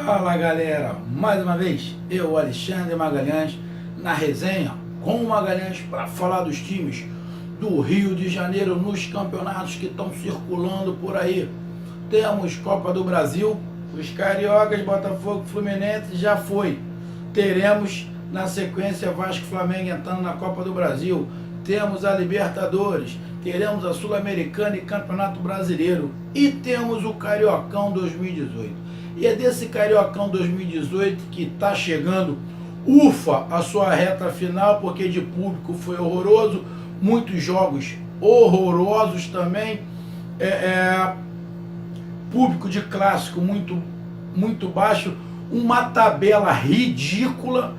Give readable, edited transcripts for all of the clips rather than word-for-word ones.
Fala galera, mais uma vez eu, Alexandre Magalhães, na resenha com o Magalhães para falar dos times do Rio de Janeiro nos campeonatos que estão circulando por aí. Temos Copa do Brasil, os Cariocas, Botafogo, Fluminense já foi. Teremos na sequência Vasco e Flamengo entrando na Copa do Brasil. Temos a Libertadores, teremos a Sul-Americana e Campeonato Brasileiro e temos o Cariocão 2018. E é desse Cariocão 2018 que está chegando, ufa, a sua reta final, porque de público foi horroroso, muitos jogos horrorosos também, público de clássico muito baixo, uma tabela ridícula,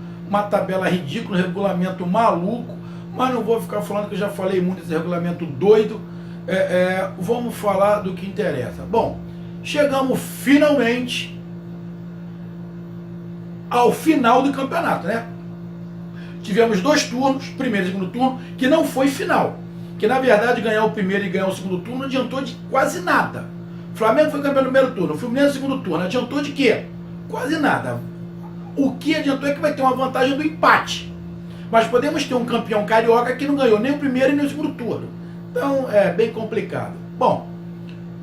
regulamento maluco, mas não vou ficar falando que eu já falei muito desse regulamento doido. Vamos falar do que interessa. Bom, chegamos finalmente ao final do campeonato, né? Tivemos dois turnos, primeiro e segundo turno, que não foi final. Que na verdade ganhar o primeiro e ganhar o segundo turno não adiantou de quase nada. O Flamengo foi campeão no primeiro turno, o Fluminense no segundo turno, adiantou de quê? Quase nada. O que adiantou é que vai ter uma vantagem do empate. Mas podemos ter um campeão carioca que não ganhou nem o primeiro e nem o segundo turno. Então é bem complicado. Bom,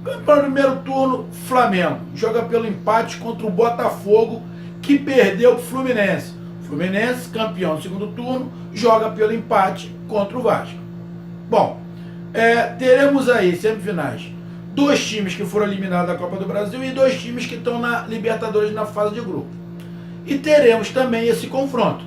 campeão no primeiro turno, Flamengo joga pelo empate contra o Botafogo, que perdeu para o Fluminense. Fluminense, campeão no segundo turno, joga pelo empate contra o Vasco. Bom, teremos aí semifinais dois times que foram eliminados da Copa do Brasil e dois times que estão na Libertadores na fase de grupo. E teremos também esse confronto,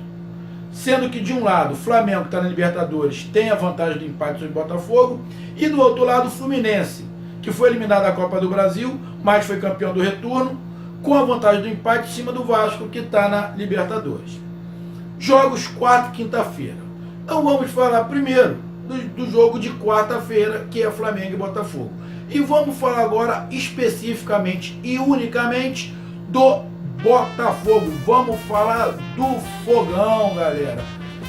sendo que de um lado o Flamengo, que está na Libertadores, tem a vantagem do empate sobre o Botafogo, e do outro lado o Fluminense, que foi eliminado da Copa do Brasil, mas foi campeão do retorno, com a vantagem do empate em cima do Vasco, que está na Libertadores. Jogos quarta e quinta-feira. Então vamos falar primeiro do jogo de quarta-feira, que é Flamengo e Botafogo. E vamos falar agora especificamente e unicamente do Botafogo. Vamos falar do Fogão, galera.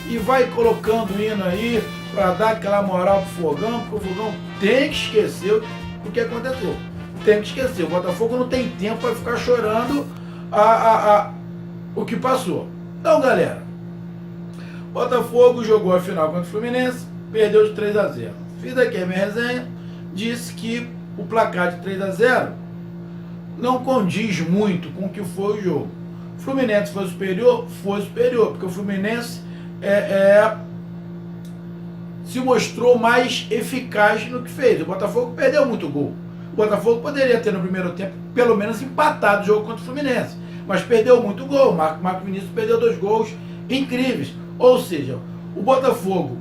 E vai colocando o hino aí para dar aquela moral pro Fogão, porque o Fogão tem que esquecer o que aconteceu. Tem que esquecer. O Botafogo não tem tempo para ficar chorando o que passou. Então, galera, Botafogo jogou a final contra o Fluminense, perdeu de 3-0. Fiz aqui a minha resenha, disse que o placar de 3-0 não condiz muito com o que foi o jogo. O Fluminense foi superior, porque o Fluminense se mostrou mais eficaz no que fez. O Botafogo perdeu muito gol. O Botafogo poderia ter no primeiro tempo pelo menos empatado o jogo contra o Fluminense, mas perdeu muito gol. Marco Vinícius perdeu 2 gols incríveis. Ou seja, o Botafogo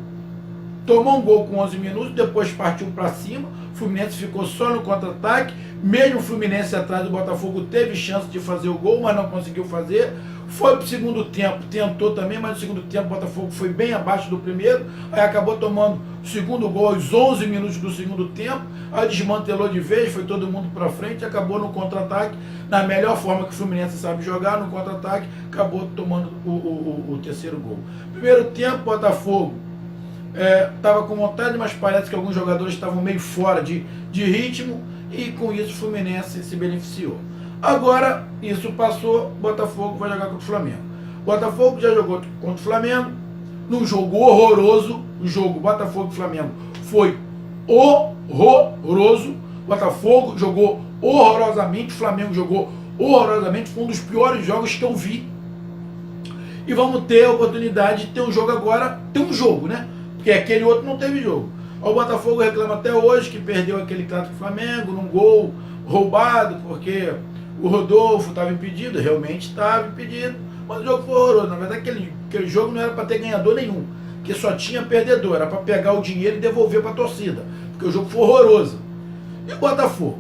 tomou um gol com 11 minutos, depois partiu para cima, o Fluminense ficou só no contra-ataque, mesmo o Fluminense atrás do Botafogo teve chance de fazer o gol, mas não conseguiu fazer. Foi para o segundo tempo, tentou também, mas no segundo tempo o Botafogo foi bem abaixo do primeiro, aí acabou tomando o segundo gol aos 11 minutos do segundo tempo, aí desmantelou de vez, foi todo mundo para frente, acabou no contra-ataque, na melhor forma que o Fluminense sabe jogar, no contra-ataque, acabou tomando o terceiro gol. Primeiro tempo, Botafogo estava com vontade, mas parece que alguns jogadores estavam meio fora de ritmo, e com isso o Fluminense se beneficiou. Agora, isso passou, Botafogo vai jogar contra o Flamengo. Botafogo já jogou contra o Flamengo, num jogo horroroso. O jogo Botafogo e Flamengo foi horroroso. Botafogo jogou horrorosamente, o Flamengo jogou horrorosamente, foi um dos piores jogos que eu vi. E vamos ter a oportunidade de ter um jogo agora, ter um jogo, né? Porque aquele outro não teve jogo. O Botafogo reclama até hoje que perdeu aquele clássico do Flamengo, num gol roubado, porque o Rodolfo estava impedido, realmente estava impedido, mas o jogo foi horroroso. Na verdade, aquele jogo não era para ter ganhador nenhum, porque só tinha perdedor, era para pegar o dinheiro e devolver para a torcida, porque o jogo foi horroroso. E o Botafogo?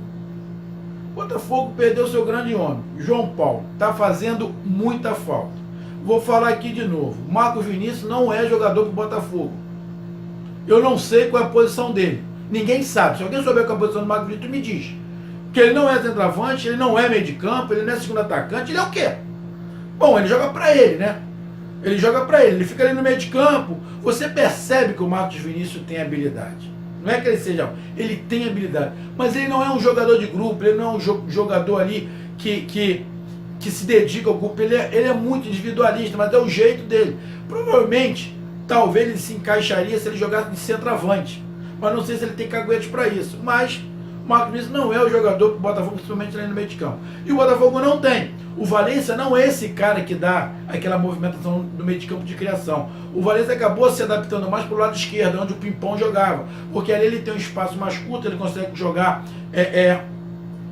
O Botafogo perdeu seu grande homem, João Paulo, está fazendo muita falta. Vou falar aqui de novo, Marco Vinícius não é jogador do Botafogo. Eu não sei qual é a posição dele, ninguém sabe. Se alguém souber qual é a posição do Marco Vinícius, me diz. Porque ele não é centroavante, ele não é meio de campo, ele não é segundo atacante, ele é o quê? Bom, ele joga pra ele, né? Ele joga pra ele, ele fica ali no meio de campo. Você percebe que o Marcos Vinícius tem habilidade. Não é que ele seja, ele tem habilidade. Mas ele não é um jogador de grupo, ele não é um jogador ali que que se dedica ao grupo, ele é muito individualista, mas é o jeito dele. Provavelmente, talvez ele se encaixaria se ele jogasse de centroavante, mas não sei se ele tem caguete para isso. Mas o Marcos Vinícius não é o jogador para o Botafogo, principalmente ali no meio de campo. E o Botafogo não tem. O Valência não é esse cara que dá aquela movimentação do meio de campo de criação. O Valência acabou se adaptando mais para o lado esquerdo, onde o Pimpão jogava, porque ali ele tem um espaço mais curto, ele consegue jogar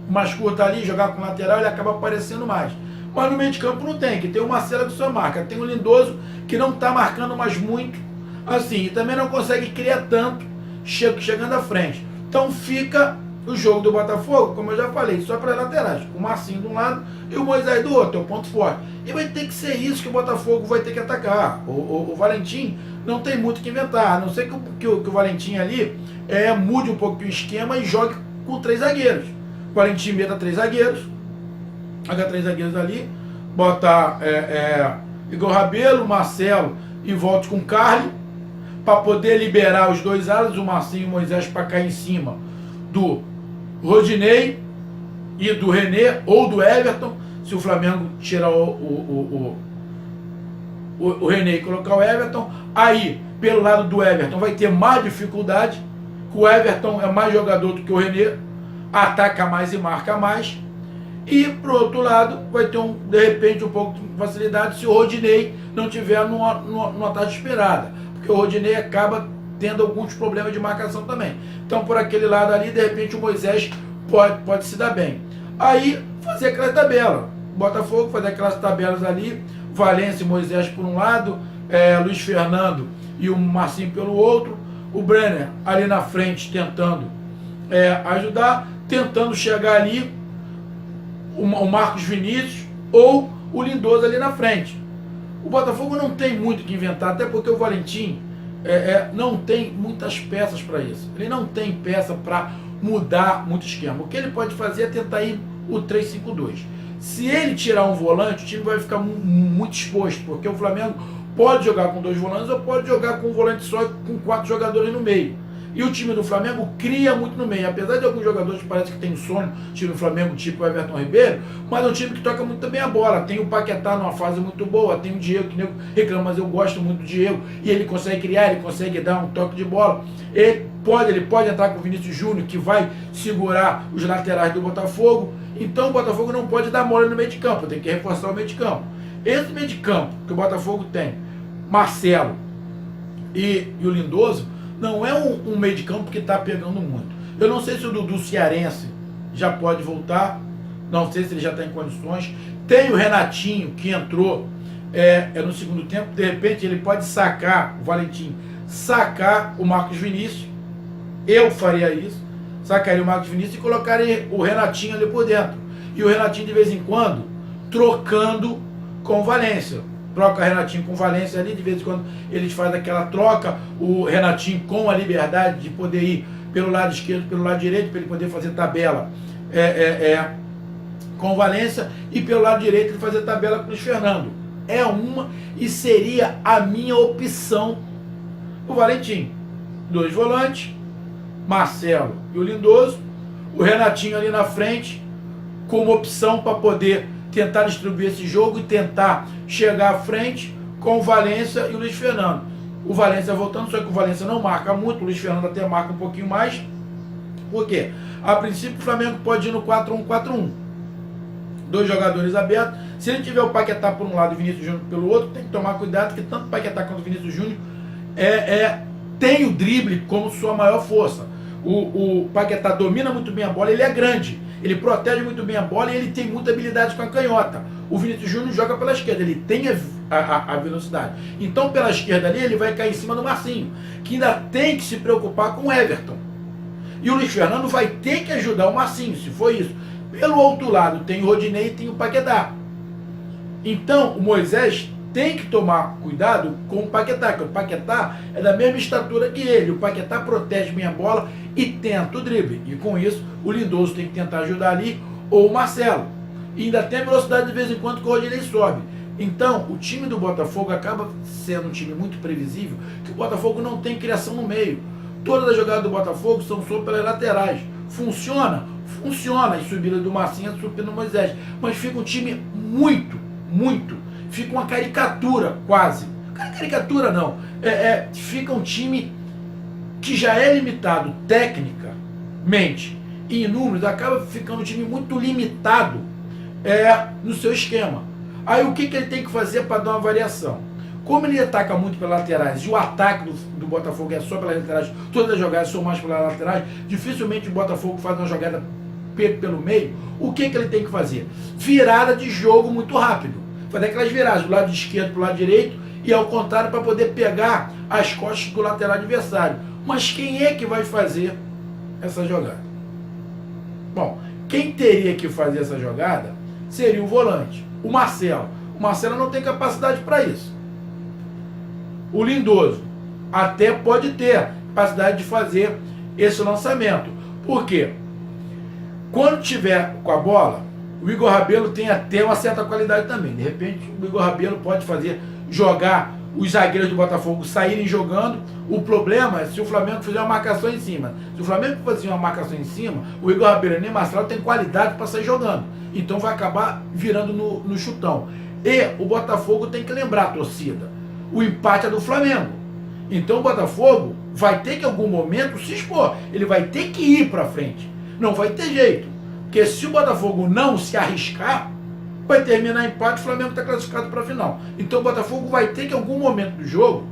mais curto ali, jogar com lateral, ele acaba aparecendo mais. Mas no meio de campo não tem, que tem o Marcelo que só marca, tem o Lindoso que não está marcando mais muito, assim, e também não consegue criar tanto, chegando à frente. Então fica o jogo do Botafogo, como eu já falei, só para laterais, com o Marcinho de um lado e o Moisés do outro, é o ponto forte. E vai ter que ser isso que o Botafogo vai ter que atacar. O Valentim não tem muito o que inventar, a não ser que o Valentim ali mude um pouco o esquema e jogue com 3 zagueiros. O Valentim meta 3 zagueiros, haga 3 zagueiros ali, bota Igor Rabelo, Marcelo e volte com o Carly, para poder liberar os 2 alas, o Marcinho e o Moisés, para cair em cima do Rodinei e do René ou do Everton, se o Flamengo tirar o René e colocar o Everton. Aí, pelo lado do Everton, vai ter mais dificuldade, o Everton é mais jogador do que o René, ataca mais e marca mais. E, pro outro lado, vai ter, de repente, um pouco de facilidade se o Rodinei não tiver numa taxa esperada, porque o Rodinei acaba tendo alguns problemas de marcação também. Então, por aquele lado ali, de repente, o Moisés pode se dar bem. Aí, fazer aquela tabela. Botafogo fazer aquelas tabelas ali, Valência e Moisés por um lado, Luiz Fernando e o Marcinho pelo outro, o Brenner ali na frente tentando ajudar, tentando chegar ali o Marcos Vinícius ou o Lindoso ali na frente. O Botafogo não tem muito o que inventar, até porque o Valentim não tem muitas peças para isso. Ele não tem peça para mudar muito esquema. O que ele pode fazer é tentar ir o 3-5-2. Se ele tirar um volante, o time vai ficar muito exposto, porque o Flamengo pode jogar com 2 volantes ou pode jogar com um volante só com 4 jogadores no meio. E o time do Flamengo cria muito no meio. Apesar de alguns jogadores que parece que tem sono, time do Flamengo, tipo o Everton Ribeiro, mas é um time que toca muito bem a bola. Tem o Paquetá numa fase muito boa, tem o Diego, que nem reclama, mas eu gosto muito do Diego. E ele consegue criar, ele consegue dar um toque de bola. Ele pode entrar com o Vinícius Júnior, que vai segurar os laterais do Botafogo. Então o Botafogo não pode dar mole no meio de campo, tem que reforçar o meio de campo. Esse meio de campo que o Botafogo tem, Marcelo e o Lindoso, não é um meio de campo que está pegando muito. Eu não sei se o Dudu Cearense já pode voltar, não sei se ele já está em condições. Tem o Renatinho, que entrou no segundo tempo, de repente ele pode sacar, o Valentim, sacar o Marcos Vinícius. Eu faria isso, sacaria o Marcos Vinícius e colocaria o Renatinho ali por dentro. E o Renatinho, de vez em quando, trocando com o Valência. Troca o Renatinho com o Valência ali, de vez em quando eles fazem aquela troca, o Renatinho com a liberdade de poder ir pelo lado esquerdo, pelo lado direito, para ele poder fazer tabela com o Valência, e pelo lado direito ele fazer tabela com o Luiz Fernando. É uma e seria a minha opção. O Valentim, 2 volantes, Marcelo e o Lindoso, o Renatinho ali na frente, como opção para poder tentar distribuir esse jogo e tentar chegar à frente com o Valência e o Luiz Fernando. O Valência voltando, só que o Valência não marca muito, o Luiz Fernando até marca um pouquinho mais. Por quê? A princípio o Flamengo pode ir no 4-1-4-1. 2 jogadores abertos. Se ele tiver o Paquetá por um lado e o Vinícius Júnior pelo outro, tem que tomar cuidado, que tanto o Paquetá quanto o Vinícius Júnior tem o drible como sua maior força. O Paquetá domina muito bem a bola, ele é grande, ele protege muito bem a bola e ele tem muita habilidade com a canhota. O Vinícius Júnior joga pela esquerda, ele tem a velocidade. Então pela esquerda ali ele vai cair em cima do Marcinho, que ainda tem que se preocupar com o Everton. E o Luiz Fernando vai ter que ajudar o Marcinho, se for isso. Pelo outro lado tem o Rodinei e tem o Paquetá. Então o Moisés tem que tomar cuidado com o Paquetá, porque o Paquetá é da mesma estatura que ele. O Paquetá protege bem a bola e tenta o drible. E com isso, o Lindoso tem que tentar ajudar ali, ou o Marcelo. E ainda tem velocidade de vez em quando que o Rodinei sobe. Então, o time do Botafogo acaba sendo um time muito previsível, que o Botafogo não tem criação no meio. Todas as jogadas do Botafogo são só pelas laterais. Funciona? Funciona. A subida do Marcinho, a subida do Moisés. Mas fica um time muito, muito. Fica uma caricatura, quase. Caricatura não. Fica um time que já é limitado tecnicamente e em números, acaba ficando um time muito limitado no seu esquema. Aí o que ele tem que fazer para dar uma variação? Como ele ataca muito pelas laterais e o ataque do Botafogo é só pelas laterais, todas as jogadas são mais pelas laterais, dificilmente o Botafogo faz uma jogada pelo meio. O que ele tem que fazer? Virada de jogo muito rápido. Fazer aquelas viradas do lado esquerdo para o lado direito e ao contrário para poder pegar as costas do lateral adversário. Mas quem é que vai fazer essa jogada? Bom, quem teria que fazer essa jogada seria o volante, o Marcelo. O Marcelo não tem capacidade para isso. O Lindoso até pode ter capacidade de fazer esse lançamento. Por quê? Quando tiver com a bola, o Igor Rabelo tem até uma certa qualidade também. De repente, o Igor Rabelo pode jogar os zagueiros do Botafogo saírem jogando. O problema é se o Flamengo fizer uma marcação em cima. Se o Flamengo fazer uma marcação em cima, o Igor Rabelo e o Marcelo tem qualidade para sair jogando. Então vai acabar virando no chutão. E o Botafogo tem que lembrar a torcida. O empate é do Flamengo. Então o Botafogo vai ter que em algum momento se expor. Ele vai ter que ir para frente. Não vai ter jeito. Porque se o Botafogo não se arriscar, vai terminar empate, o Flamengo está classificado para a final. Então o Botafogo vai ter que em algum momento do jogo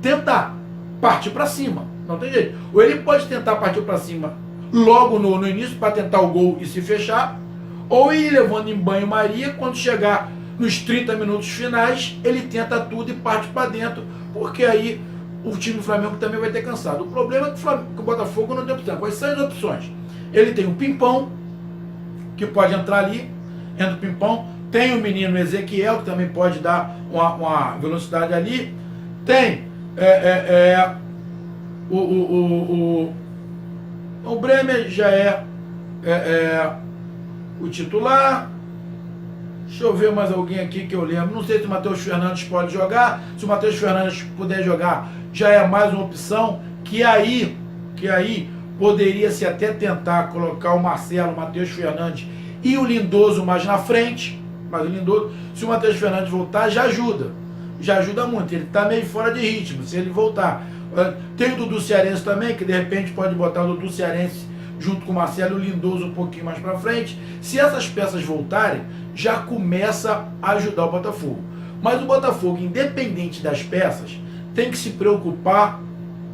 tentar partir para cima. Não tem jeito. Ou ele pode tentar partir para cima logo no início para tentar o gol e se fechar, ou ir levando em banho-maria, quando chegar nos 30 minutos finais, ele tenta tudo e parte para dentro, porque aí o time do Flamengo também vai ter cansado. O problema é que o Botafogo não tem opção. Quais são as opções? Ele tem o Pimpão, que pode entrar ali, entra o Pimpão. Tem o menino Ezequiel, que também pode dar uma velocidade ali. Tem o Bremer já é o titular. Deixa eu ver mais alguém aqui que eu lembro. Não sei se o Matheus Fernandes pode jogar. Se o Matheus Fernandes puder jogar, já é mais uma opção. Que aí poderia-se até tentar colocar o Marcelo, o Matheus Fernandes e o Lindoso mais na frente. Mas o Lindoso, se o Matheus Fernandes voltar, já ajuda. Já ajuda muito. Ele está meio fora de ritmo, se ele voltar. Tem o Dudu Cearense também, que de repente pode botar o Dudu Cearense junto com o Marcelo e o Lindoso um pouquinho mais para frente. Se essas peças voltarem, já começa a ajudar o Botafogo. Mas o Botafogo, independente das peças, tem que se preocupar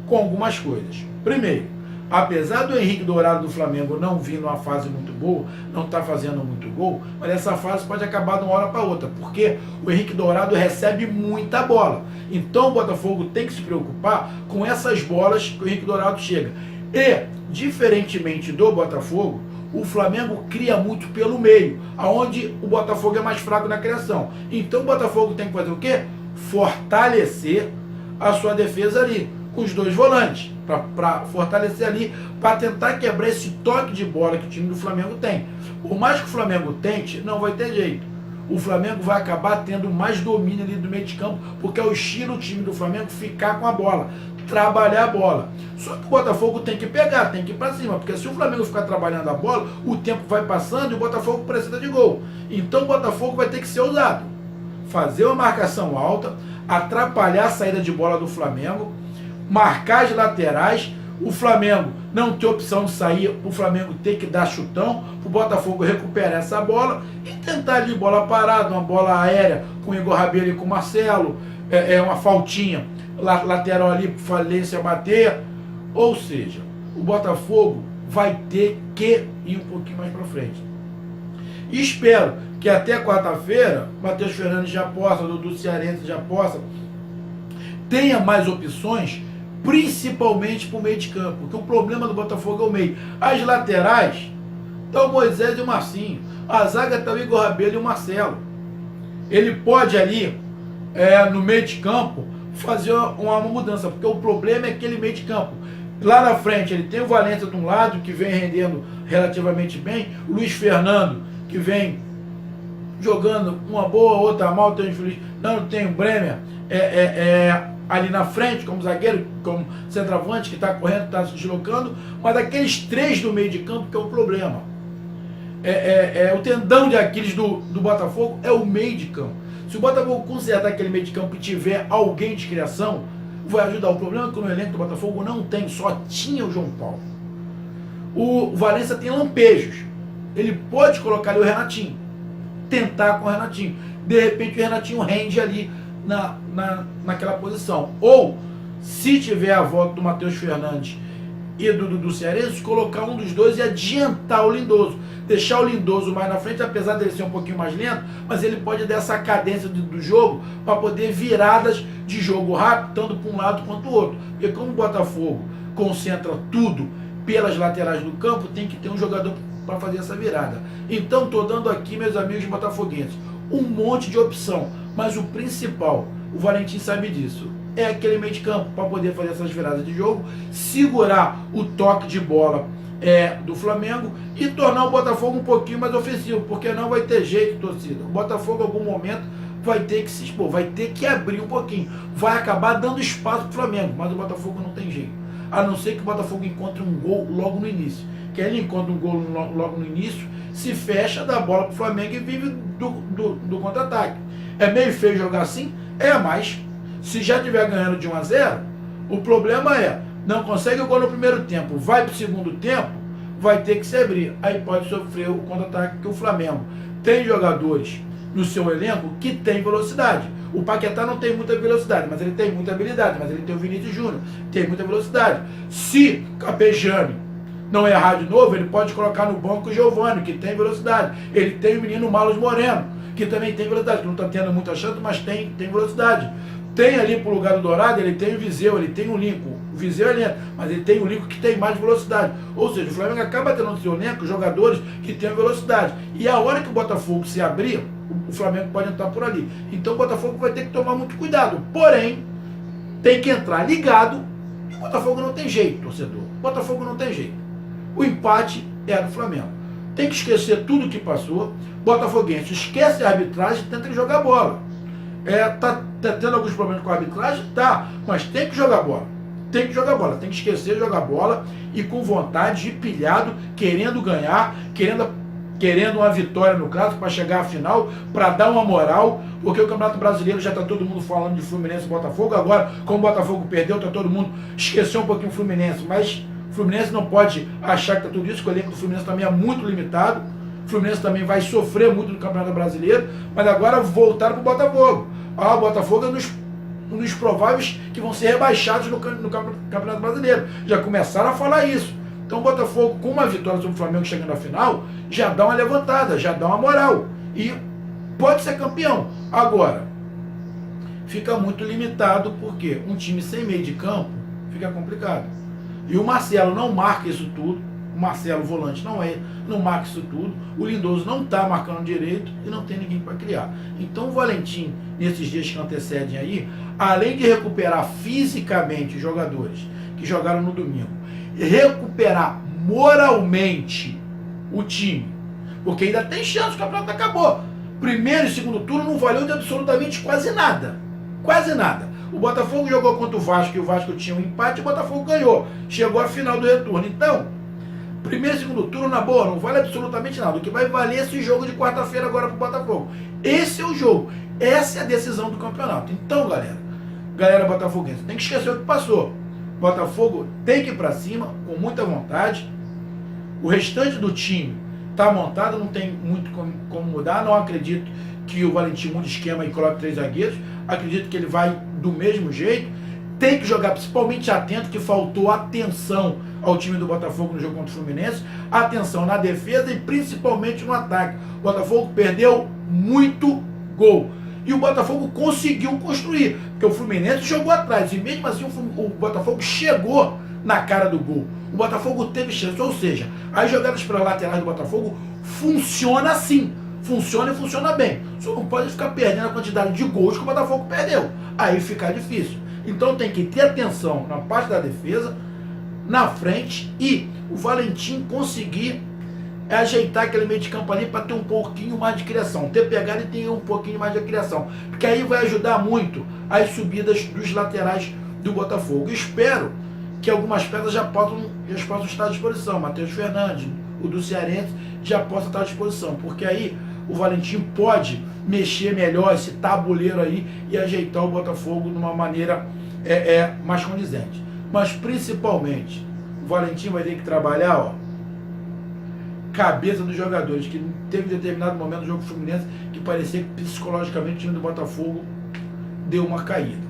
com algumas coisas. Primeiro, apesar do Henrique Dourado do Flamengo não vir numa fase muito boa, não está fazendo muito gol, mas essa fase pode acabar de uma hora para outra, porque o Henrique Dourado recebe muita bola. Então o Botafogo tem que se preocupar com essas bolas que o Henrique Dourado chega. E, diferentemente do Botafogo, o Flamengo cria muito pelo meio, aonde o Botafogo é mais fraco na criação. Então o Botafogo tem que fazer o quê? Fortalecer a sua defesa ali, com os dois volantes, para fortalecer ali, para tentar quebrar esse toque de bola que o time do Flamengo tem. Por mais que o Flamengo tente, não vai ter jeito. O Flamengo vai acabar tendo mais domínio ali do meio de campo, porque é o estilo do time do Flamengo ficar com a bola, trabalhar a bola. Só que o Botafogo tem que pegar, tem que ir para cima, porque se o Flamengo ficar trabalhando a bola, o tempo vai passando e o Botafogo precisa de gol. Então o Botafogo vai ter que ser ousado, fazer uma marcação alta, atrapalhar a saída de bola do Flamengo, marcar as laterais, o Flamengo não ter opção de sair, o Flamengo ter que dar chutão, o Botafogo recuperar essa bola e tentar ali bola parada, uma bola aérea com o Igor Rabelo e com o Marcelo, uma faltinha lateral ali, falência bater. Ou seja, o Botafogo vai ter que ir um pouquinho mais para frente. E espero que até quarta-feira, Matheus Fernandes já possa, o Dudu Cearense já possa, tenha mais opções, principalmente para o meio de campo, porque o problema do Botafogo é o meio. As laterais estão o Moisés e o Marcinho, a zaga está o Igor Rabelo e o Marcelo. Ele pode ali, no meio de campo, fazer uma mudança, porque o problema é aquele meio de campo. Lá na frente ele tem o Valência de um lado, que vem rendendo relativamente bem, o Luiz Fernando, que vem jogando uma boa, outra mal, tem o infeliz, não tem o Bremer, ali na frente, como zagueiro, como centroavante, que está correndo, está se deslocando, mas aqueles três do meio de campo que é o problema. o tendão de Aquiles do Botafogo é o meio de campo. Se o Botafogo consertar aquele meio de campo e tiver alguém de criação, vai ajudar. O problema é que no elenco do Botafogo não tem, só tinha o João Paulo. O Valência tem lampejos. Ele pode colocar ali o Renatinho, tentar com o Renatinho. De repente o Renatinho rende ali naquela posição. Ou, se tiver a volta do Matheus Fernandes e do Cearense, colocar um dos dois e adiantar o Lindoso. Deixar o Lindoso mais na frente, apesar dele ser um pouquinho mais lento, mas ele pode dar essa cadência do jogo para poder viradas de jogo rápido, tanto para um lado quanto o outro. Porque como o Botafogo concentra tudo pelas laterais do campo, tem que ter um jogador para fazer essa virada. Então estou dando aqui, meus amigos botafoguenses, um monte de opção, mas o principal, o Valentim sabe disso, é aquele meio de campo para poder fazer essas viradas de jogo, segurar o toque de bola do Flamengo e tornar o Botafogo um pouquinho mais ofensivo, porque não vai ter jeito, torcida. O Botafogo em algum momento vai ter que se expor, vai ter que abrir um pouquinho, vai acabar dando espaço para o Flamengo, mas o Botafogo não tem jeito, a não ser que o Botafogo encontre um gol logo no início. Que ele encontra um gol logo no início, se fecha, dá a bola para o Flamengo e vive do contra-ataque. É meio feio jogar assim? Mas se já estiver ganhando de 1-0, o problema não consegue o gol no primeiro tempo, vai para o segundo tempo, vai ter que se abrir. Aí pode sofrer o contra-ataque, que o Flamengo tem jogadores no seu elenco que tem velocidade. O Paquetá não tem muita velocidade, mas ele tem muita habilidade, mas ele tem o Vinícius Júnior, tem muita velocidade. Se Capejane não errar de novo, ele pode colocar no banco o Giovani, que tem velocidade. Ele tem o menino Marlos Moreno, que também tem velocidade, que não está tendo muita chance, mas tem velocidade. Tem ali pro lugar do Dourado, ele tem o Viseu, ele tem o Lincoln. O Viseu é lento, mas ele tem o Lincoln que tem mais velocidade. Ou seja, o Flamengo acaba tendo no seu elenco jogadores que têm velocidade. E a hora que o Botafogo se abrir, o Flamengo pode entrar por ali. Então o Botafogo vai ter que tomar muito cuidado. Porém, tem que entrar ligado. E o Botafogo não tem jeito, torcedor. O Botafogo não tem jeito. O empate é do Flamengo. Tem que esquecer tudo que passou. Botafoguense, esquece a arbitragem e tenta jogar bola. Tá tendo alguns problemas com a arbitragem? Tá, mas tem que jogar bola. Tem que jogar bola, tem que esquecer de jogar bola e com vontade, de pilhado, querendo ganhar, querendo uma vitória no clássico para chegar à final, para dar uma moral, porque o Campeonato Brasileiro já está todo mundo falando de Fluminense e Botafogo. Agora, como o Botafogo perdeu, está todo mundo esqueceu um pouquinho o Fluminense, mas o Fluminense não pode achar que está tudo isso, que o elenco do Fluminense também é muito limitado. O Fluminense também vai sofrer muito no Campeonato Brasileiro, mas agora voltaram para o Botafogo. O Botafogo é um dos prováveis que vão ser rebaixados no Campeonato Brasileiro. Já começaram a falar isso. Então o Botafogo, com uma vitória sobre o Flamengo chegando à final, já dá uma levantada, já dá uma moral. E pode ser campeão. Agora, fica muito limitado, porque um time sem meio de campo fica complicado. E o Marcelo não marca isso tudo. O Marcelo, volante, não marca isso tudo. O Lindoso não está marcando direito e não tem ninguém para criar. Então o Valentim, nesses dias que antecedem aí, além de recuperar fisicamente os jogadores que jogaram no domingo, e recuperar moralmente o time, porque ainda tem chance, o campeonato acabou. Primeiro e segundo turno não valeu de absolutamente quase nada. Quase nada. O Botafogo jogou contra o Vasco e o Vasco tinha um empate e o Botafogo ganhou. Chegou à final do retorno. Então, primeiro e segundo turno, na boa, não vale absolutamente nada. O que vai valer é esse jogo de quarta-feira agora pro Botafogo. Esse é o jogo. Essa é a decisão do campeonato. Então, galera botafoguense, tem que esquecer o que passou. Botafogo tem que ir para cima, com muita vontade. O restante do time está montado, não tem muito como mudar. Não acredito que o Valentim mude esquema e coloque 3 zagueiros. Acredito que ele vai do mesmo jeito. Tem que jogar principalmente atento, que faltou atenção ao time do Botafogo no jogo contra o Fluminense. Atenção na defesa e principalmente no ataque. O Botafogo perdeu muito gol. E o Botafogo conseguiu construir, porque o Fluminense jogou atrás. E mesmo assim o Botafogo chegou na cara do gol. O Botafogo teve chance. Ou seja, as jogadas pelas laterais do Botafogo funciona assim. Funciona e funciona bem. Só não pode ficar perdendo a quantidade de gols que o Botafogo perdeu. Aí fica difícil. Então tem que ter atenção na parte da defesa, na frente, e o Valentim conseguir ajeitar aquele meio de campo ali para ter um pouquinho mais de criação. Ter pegado e ter um pouquinho mais de criação. Porque aí vai ajudar muito as subidas dos laterais do Botafogo. Espero que algumas peças já possam estar à disposição. Matheus Fernandes, o do Cearense, já possa estar à disposição, porque aí o Valentim pode mexer melhor esse tabuleiro aí e ajeitar o Botafogo de uma maneira mais condizente. Mas principalmente, o Valentim vai ter que trabalhar, ó, cabeça dos jogadores, que teve determinado momento no jogo Fluminense que parecia que psicologicamente o time do Botafogo deu uma caída.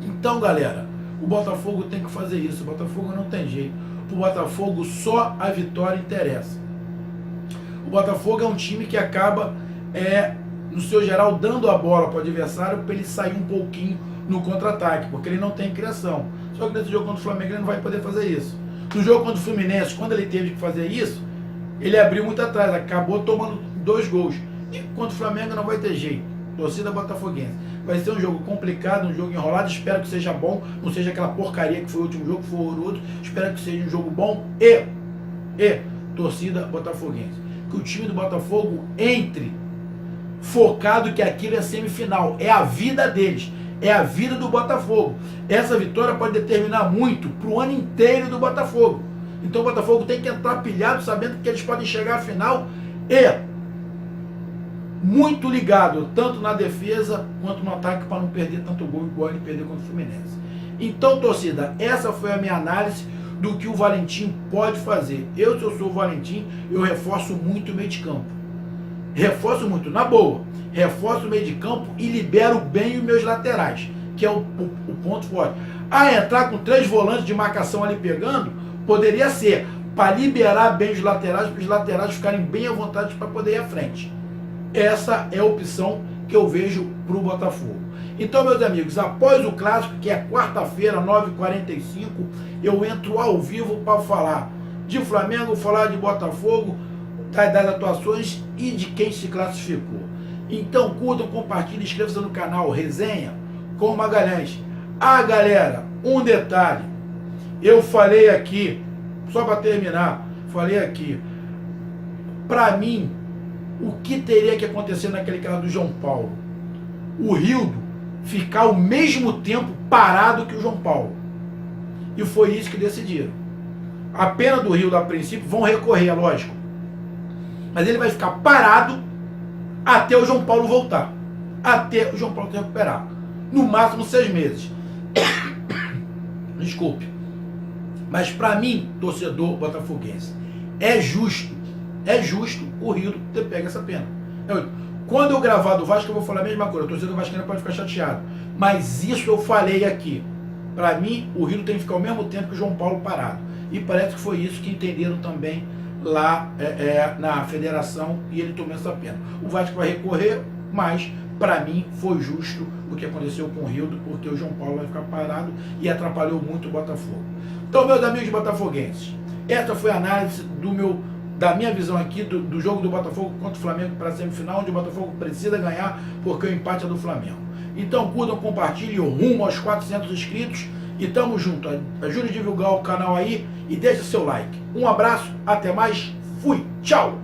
Então, galera, o Botafogo tem que fazer isso. O Botafogo não tem jeito. Pro Botafogo só a vitória interessa. O Botafogo é um time que acaba, no seu geral, dando a bola para o adversário para ele sair um pouquinho no contra-ataque, porque ele não tem criação. Só que nesse jogo contra o Flamengo ele não vai poder fazer isso. No jogo contra o Fluminense, quando ele teve que fazer isso, ele abriu muito atrás, acabou tomando 2 gols. E contra o Flamengo não vai ter jeito. Torcida botafoguense. Vai ser um jogo complicado, um jogo enrolado. Espero que seja bom, não seja aquela porcaria que foi o último jogo, que foi horroroso. Espero que seja um jogo bom e torcida botafoguense. Que o time do Botafogo entre focado que aquilo é semifinal. É a vida deles. É a vida do Botafogo. Essa vitória pode determinar muito para o ano inteiro do Botafogo. Então o Botafogo tem que entrar pilhado, sabendo que eles podem chegar à final e muito ligado, tanto na defesa quanto no ataque, para não perder tanto gol igual ele perdeu contra o Fluminense. Então, torcida, essa foi a minha análise do que o Valentim pode fazer. Se eu sou o Valentim, eu reforço muito o meio de campo. Reforço muito, na boa. Reforço o meio de campo e libero bem os meus laterais, que é o ponto forte. Entrar com 3 volantes de marcação ali pegando, poderia ser para liberar bem os laterais, para os laterais ficarem bem à vontade para poder ir à frente. Essa é a opção que eu vejo para o Botafogo. Então, meus amigos, após o clássico, que é quarta-feira, 9h45, eu entro ao vivo para falar de Flamengo, falar de Botafogo, das atuações e de quem se classificou. Então, curtam, compartilhem, inscrevam-se no canal Resenha com Magalhães. Galera, um detalhe. Eu falei aqui, só para terminar, para mim, o que teria que acontecer naquele caso do João Paulo? O Rildo ficar ao mesmo tempo parado que o João Paulo. E foi isso que decidiram. A pena do Rildo, a princípio, vão recorrer, lógico. Mas ele vai ficar parado até o João Paulo voltar. Até o João Paulo se recuperar. No máximo 6 meses. Desculpe. Mas para mim, torcedor botafoguense, é justo o Rildo ter pego essa pena. Quando eu gravar do Vasco, eu vou falar a mesma coisa. O torcedor vascaíno pode ficar chateado. Mas isso eu falei aqui. Para mim, o Rildo tem que ficar ao mesmo tempo que o João Paulo parado. E parece que foi isso que entenderam também lá na federação, e ele tomou essa pena. O Vasco vai recorrer, mas para mim foi justo o que aconteceu com o Rildo, porque o João Paulo vai ficar parado e atrapalhou muito o Botafogo. Então, meus amigos botafoguenses, essa foi a análise da minha visão aqui do jogo do Botafogo contra o Flamengo para a semifinal, onde o Botafogo precisa ganhar, porque o empate é do Flamengo. Então, curtam, compartilhem, rumo aos 400 inscritos, e tamo junto. Ajude a divulgar o canal aí e deixe seu like. Um abraço, até mais, fui, tchau!